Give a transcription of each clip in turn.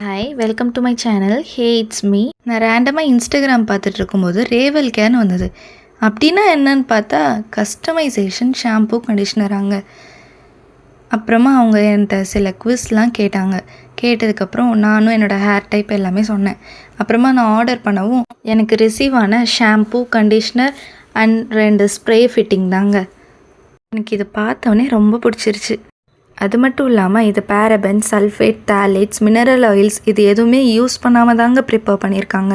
Hi welcome to my channel. Hey it's me. நான் ரேண்டமாக Instagram பார்த்துட்டு இருக்கும்போது ரேவல் கேர்னு வந்தது. அப்படின்னா என்னன்னு பார்த்தா கஸ்டமைசேஷன் ஷாம்பூ கண்டிஷ்னராங்க. அப்புறமா அவங்க என்கிட்ட சில குவிஸ்லாம் கேட்டாங்க. கேட்டதுக்கப்புறம் நானும் என்னோடய ஹேர் டைப் எல்லாமே சொன்னேன். அப்புறமா நான் ஆர்டர் பண்ணவும் எனக்கு ரிசீவ் ஆன shampoo conditioner and 2 spray fitting தாங்க. எனக்கு இதை பார்த்தோன்னே ரொம்ப பிடிச்சிருச்சு. அது மட்டும் இல்லாமல் இது paraben, sulphate, phthalates, mineral oils இது எதுவுமே யூஸ் பண்ணாமல் தாங்க ப்ரிப்பேர் பண்ணியிருக்காங்க.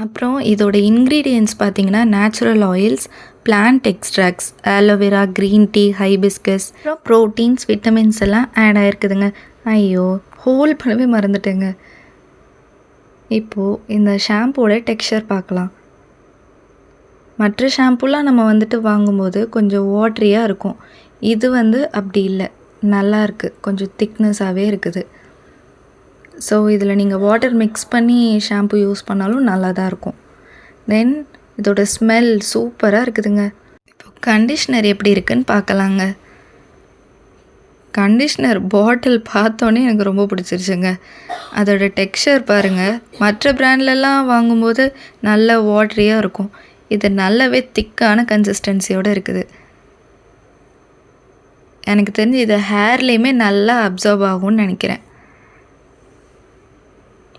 அப்புறம் இதோட இன்க்ரீடியன்ட்ஸ் பார்த்திங்கன்னா natural oils, plant extracts, aloe vera, green tea, hibiscus, அப்புறம் ப்ரோட்டீன்ஸ், விட்டமின்ஸ் எல்லாம் ஆட் ஆகிருக்குதுங்க. ஐயோ, ஹோல் பண்ணவே மறந்துட்டேங்க. இப்போது இந்த ஷாம்பூவோட டெக்ஸ்சர் பார்க்கலாம். மற்ற ஷாம்பூலாம் நம்ம வாங்கும்போது கொஞ்சம் வாட்ரியாக இருக்கும். இது அப்படி இல்லை, நல்லா இருக்குது, கொஞ்சம் திக்னஸாகவே இருக்குது. ஸோ இதில் நீங்கள் வாட்டர் மிக்ஸ் பண்ணி ஷாம்பு யூஸ் பண்ணாலும் நல்லா தான் இருக்கும். தென் இதோட ஸ்மெல் சூப்பராக இருக்குதுங்க. இப்போ கண்டிஷ்னர் எப்படி இருக்குன்னு பார்க்கலாங்க. கண்டிஷ்னர் பாட்டில் பார்த்தோன்னே எனக்கு ரொம்ப பிடிச்சிருச்சுங்க. அதோட டெக்ஸ்சர் பாருங்கள். மற்ற பிராண்ட்லலாம் வாங்கும்போது நல்ல வாட்ரியாக இருக்கும். இது நல்லாவே திக்கான கன்சிஸ்டன்சியோடு இருக்குது. எனக்கு தெரிஞ்சு இது ஹேர்லேயுமே நல்லா அப்சர்வ் ஆகும்னு நினைக்கிறேன்.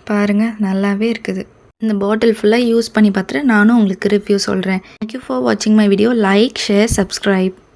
பாருங்கள், நல்லாவே இருக்குது. இந்த பாட்டில் ஃபுல்லாக யூஸ் பண்ணி பார்த்துட்டு நானும் உங்களுக்கு ரிவ்யூ சொல்கிறேன். தேங்க்யூ ஃபார் வாட்சிங் my video. Like, share, subscribe.